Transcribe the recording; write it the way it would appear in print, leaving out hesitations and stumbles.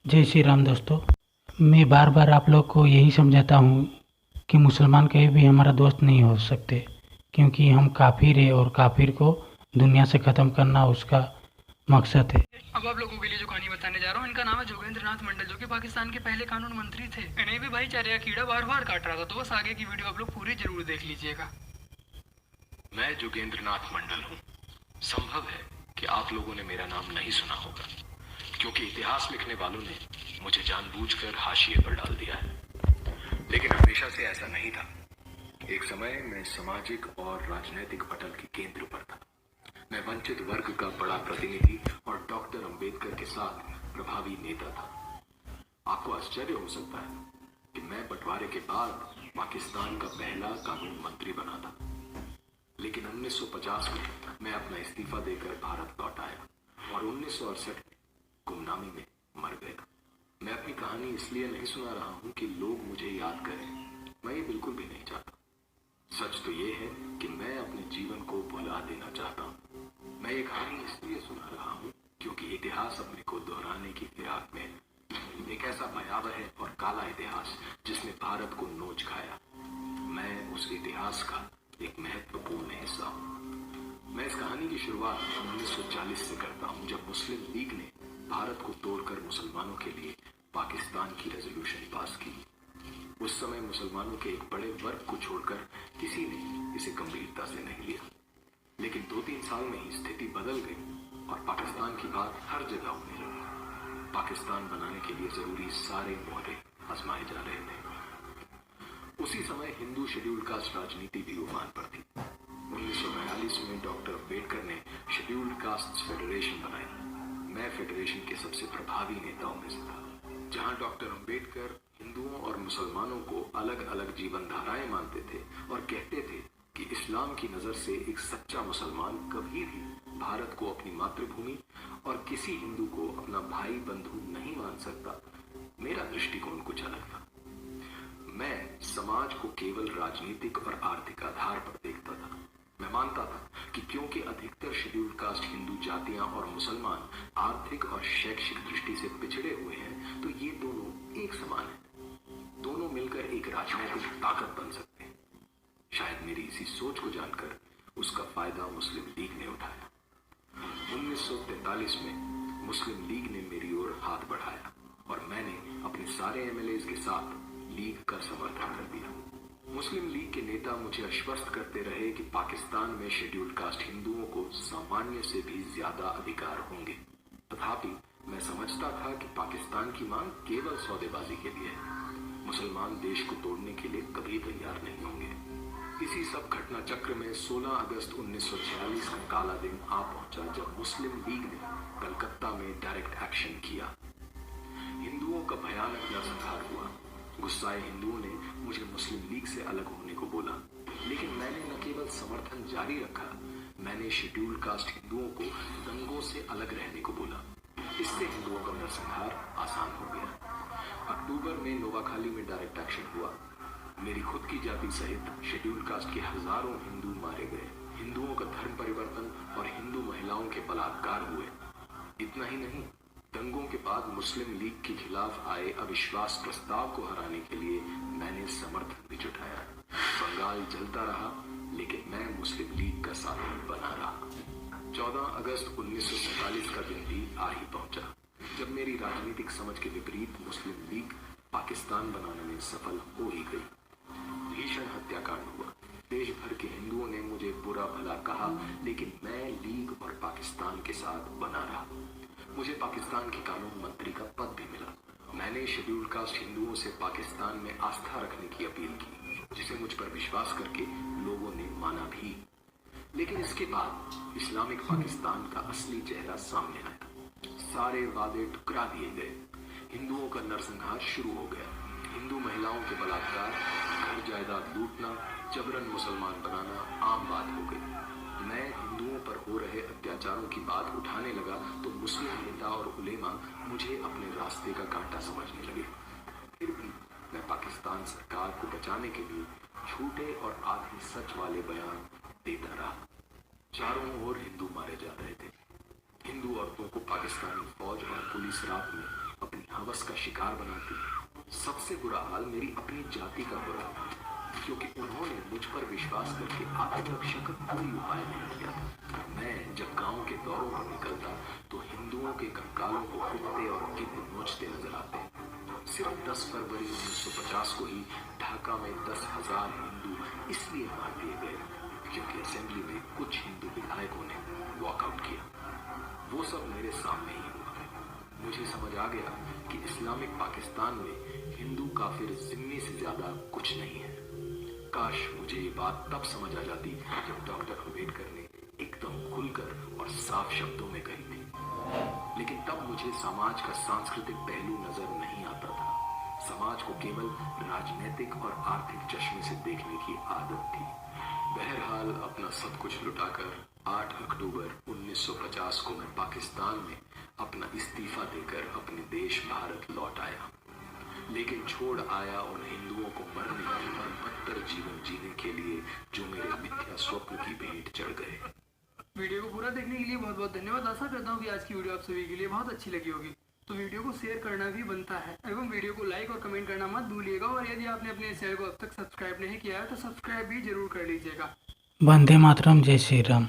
जय श्री राम दोस्तों। मैं बार बार आप लोग को यही समझाता हूँ कि मुसलमान कभी भी हमारा दोस्त नहीं हो सकते, क्योंकि हम काफिर हैं और काफिर को दुनिया से ख़त्म करना उसका मकसद है। अब आप लोगों के लिए जो कहानी बताने जा रहा हूँ, इनका नाम है जोगेंद्र नाथ मंडल, जो कि पाकिस्तान के पहले कानून मंत्री थे। इन्हें भी भाईचारे का कीड़ा बार बार काट रहा था, तो बस आगे की वीडियो आप लोग पूरी जरूर देख लीजिएगा। मैं जोगेंद्र नाथ मंडल हूँ। संभव है कि आप लोगों ने मेरा नाम नहीं सुना होगा, क्योंकि इतिहास लिखने वालों ने मुझे जानबूझकर हाशिए पर डाल दिया है। लेकिन हमेशा से ऐसा नहीं था। एक समय मैं सामाजिक और राजनीतिक पटल के केंद्र पर था। मैं वंचित वर्ग का बड़ा प्रतिनिधि और डॉक्टर अंबेडकर के साथ प्रभावी नेता था। आपको आश्चर्य हो सकता है कि मैं बंटवारे के बाद पाकिस्तान का पहला कानून मंत्री बना था, लेकिन 1950 में मैं अपना इस्तीफा देकर भारत लौट आया और 1968 में गुमनामी में मर गया। मैं अपनी कहानी इसलिए नहीं सुना रहा हूं कि लोग मुझे याद करें। मैं ये बिल्कुल भी नहीं चाहता। सच तो ये है कि मैं अपने जीवन को भुला देना चाहता हूँ। मैं ये कहानी इसलिए सुना रहा हूँ क्योंकि इतिहास अपने को दोहराने की फिराक में है। एक ऐसा भयावह और काला इतिहास जिसने भारत को नोच खाया। मैं उस इतिहास का एक महत्वपूर्ण हिस्सा हूँ। मैं इस कहानी की शुरुआत 1940 से करता हूँ, जब मुस्लिम लीग ने भारत को तोड़कर मुसलमानों के लिए पाकिस्तान की रेजोल्यूशन पास की। उस समय मुसलमानों के एक बड़े वर्ग को छोड़कर किसी ने इसे गंभीरता से नहीं लिया, लेकिन 2-3 साल में ही स्थिति बदल गई और पाकिस्तान की बात हर जगह होने लगी। पाकिस्तान बनाने के लिए जरूरी सारे मोहरे आजमाए जा रहे थे। उसी समय हिंदू शेड्यूल कास्ट राजनीति भी उफान पर थी। 1942 में डॉक्टर अंबेडकर ने शेड्यूल्ड कास्ट फेडरेशन बनाई। मैं फेडरेशन के सबसे प्रभावी नेताओं में से था। जहां डॉक्टर अंबेडकर हिंदुओं और मुसलमानों को अलग अलग जीवन धाराएं मानते थे और कहते थे कि इस्लाम की नजर से एक सच्चा मुसलमान कभी भी भारत को अपनी मातृभूमि और किसी हिंदू को अपना भाई बंधु नहीं मान सकता, मेरा दृष्टिकोण कुछ अलग था। मैं समाज को केवल राजनीतिक और आर्थिक आधार पर देखता था। मैं मानता था कि क्योंकि अधिकतर शेड्यूल कास्ट हिंदू जातियां और मुसलमान आर्थिक और शैक्षिक दृष्टि से पिछड़े हुए हैं, तो ये दोनों एक समान हैं। दोनों मिलकर एक राजनीतिक ताकत बन सकते हैं। शायद मेरी इसी सोच को जानकर उसका फायदा मुस्लिम लीग ने उठाया। 1943 में मुस्लिम लीग ने मेरी ओर हाथ बढ़ाया और मैंने अपने सारे एमएलएज के साथ लीग का समर्थन कर दिया। मुस्लिम लीग के नेता मुझे आश्वस्त करते रहे कि पाकिस्तान में शेड्यूल्ड कास्ट हिंदुओं को सामान्य से भी ज्यादा अधिकार होंगे। तथापि मैं समझता था कि पाकिस्तान की मांग केवल सौदेबाजी के लिए है। मुसलमान देश को तोड़ने के लिए कभी तैयार नहीं होंगे। इसी सब घटना चक्र में 16 अगस्त 1946 का काला दिन आ पहुंचा, जब मुस्लिम लीग ने कलकत्ता में डायरेक्ट एक्शन किया। हिंदुओं का भयानक नरसंहार हुआ। गुस्साए हिंदुओं ने मुझे मुस्लिम लीग से अलग होने को बोला, लेकिन मैंने न केवल समर्थन जारी रखा, मैंने शेड्यूल कास्ट हिंदुओं को दंगों से अलग रहने को बोला। इससे हिंदुओं का नरसंहार आसान हो गया। अक्टूबर में नोवाखाली में डायरेक्ट एक्शन हुआ। मेरी खुद की जाति सहित शेड्यूल कास्ट के हजारों हिंदू मारे गए। हिंदुओं का धर्म परिवर्तन और हिंदू महिलाओं के बलात्कार हुए। इतना ही नहीं, दंगों के बाद मुस्लिम लीग के खिलाफ आए अविश्वास प्रस्ताव को हराने के लिए मैंने समर्थन भी जुटाया। बंगाल जलता रहा, लेकिन मैं मुस्लिम लीग का साथी बना रहा। 14 अगस्त 1947 का दिन भी आ ही पहुंचा, जब मेरी राजनीतिक समझ के विपरीत मुस्लिम लीग पाकिस्तान बनाने में सफल हो ही गई। भीषण हत्याकांड हुआ। देश भर के हिंदुओं ने मुझे बुरा भला कहा, लेकिन मैं लीग और पाकिस्तान के साथ बना रहा। मुझे पाकिस्तान के कानून मंत्री का पद भी मिला। मैंने शेड्यूल कास्ट हिंदुओं से पाकिस्तान में आस्था रखने की अपील की, जिसे मुझ पर विश्वास करके लोगों ने माना भी। लेकिन इसके बाद इस्लामिक पाकिस्तान का असली चेहरा सामने आया। सारे वादे ठुकरा दिए गए। हिंदुओं का नरसंहार शुरू हो गया। हिंदू महिलाओं के बलात्कार, घर जायदाद लूटना, जबरन मुसलमान बनाना आम बात हो गई। मैं हिंदुओं पर हो रहे अत्याचारों की बात उठाने लगा तो मुस्लिम नेता और उलेमा मुझे अपने रास्ते का कांटा समझने लगे। फिर भी मैं पाकिस्तान सरकार को बचाने के लिए झूठे और आधे सच वाले बयान देता रहा। चारों ओर हिंदू मारे जा रहे थे। हिंदू औरतों को पाकिस्तानी फौज और पुलिस रात में अपनी हवस का शिकार बनाती। सबसे बुरा हाल मेरी अपनी जाति का बुरा, क्योंकि उन्होंने मुझ पर विश्वास करके आत्मरक्षा का कोई उपाय नहीं किया था। मैं जब गांव के दौरों पर निकलता तो हिंदुओं के कंकालों को कुत्ते और गिद्ध नोचते नजर आते। सिर्फ 10 फरवरी 1950 को ही ढाका में 10,000 हिंदू इसलिए मार दिए गए क्योंकि असेंबली में कुछ हिंदू विधायकों ने वॉकआउट किया। वो सब मेरे सामने ही हुआ। मुझे समझ आ गया कि इस्लामिक पाकिस्तान में हिंदू काफिर जिम्मी से ज्यादा कुछ नहीं है। काश मुझे ये बात तब समझ आ जाती जब डॉक्टर अम्बेडकर ने एकदम खुलकर और साफ शब्दों में कही थी। लेकिन तब मुझे समाज का सांस्कृतिक पहलू नजर नहीं आता था। समाज को केवल राजनीतिक और आर्थिक चश्मे से देखने की आदत थी। बहरहाल अपना सब कुछ लुटाकर 8 अक्टूबर 1950 को मैं पाकिस्तान में अपना इस्तीफा देकर अपने देश भारत लौट आया। लेकिन छोड़ आया उन हिंदुओं को मरने और बदतर जीवन जीने के लिए जो मेरे मिथ्या स्वप्न की भेंट चढ़ गए। वीडियो को पूरा देखने के लिए बहुत बहुत धन्यवाद। आशा करता हूँ कि आज की वीडियो आप सभी के लिए बहुत अच्छी लगी होगी। तो वीडियो को शेयर करना भी बनता है एवं वीडियो को लाइक और कमेंट करना मत भूलिएगा। और यदि आपने अपने चैनल को अब तक सब्सक्राइब नहीं किया है तो सब्सक्राइब भी जरूर कर लीजिएगा। वंदे मातरम, जय श्री राम।